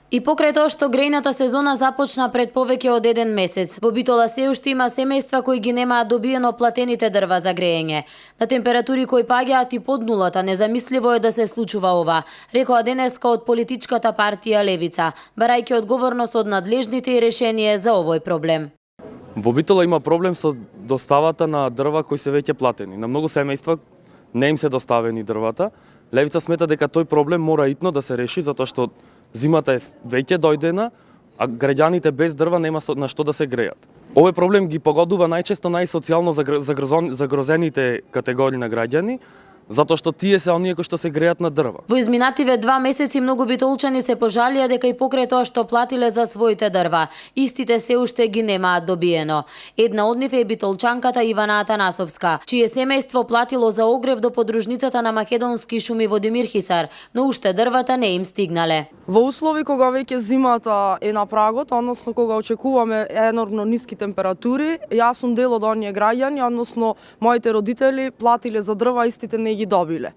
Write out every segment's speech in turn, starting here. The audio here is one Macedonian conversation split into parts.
И покрај тоа што грејната сезона започна пред повеќе од 1 месец, во Битола се уште има семејства кои ги немаат добиено платените дрва за грејење. На температури кои паѓаат и под нулата, незамисливо е да се случува ова, рекоа денеска од политичката партија Левица, барајќи одговорност од надлежните и решение за овој проблем. Во Битола има проблем со доставата на дрва кои се веќе платени. На многу семејства не им се доставени дрвата. Левица смета дека тој проблем мора итно да се реши затоа што зимата е веќе дојдена, а граѓаните без дрва нема на што да се грејат. Овој проблем ги погодува најчесто најсоцијално загрозените категории на граѓани, затоа што тие се оние кои што се грејат на дрва. Во изминативе 2 месеци многу битолчани се пожалија дека и покрај тоа што платиле за своите дрва, истите се уште ги немаат добиено. Една од нив е битолчанката Ивана Атанасовска, чие семејство платило за огрев до подружницата на Македонски шуми во Демирхисар, но уште дрвата не им стигнале. Во услови кога веќе зимата е на прагот, односно кога очекуваме енормно ниски температури, јас сум дел од оние граѓани, односно моите родители платиле за дрва, истите не ги добиле.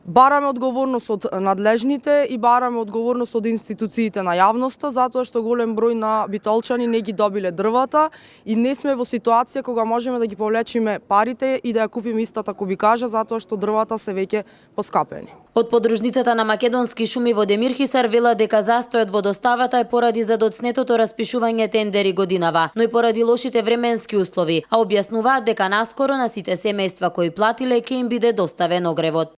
Бараме одговорност од надлежните и бараме одговорност од институциите на јавноста, затоа што голем број на битолчани не ги добиле дрвата и не сме во ситуација кога можеме да ги повлечиме парите и да ја купиме истата кубикажа, затоа што дрвата се веќе поскапени. Од подружницата на Македонски шуми во Демирхисар вела дека застојот во доставата е поради задоцнетото распишување тендери годинава, но и поради лошите временски услови, а објаснуваат дека наскоро на сите семејства кои платиле ќе им биде доставен огревот.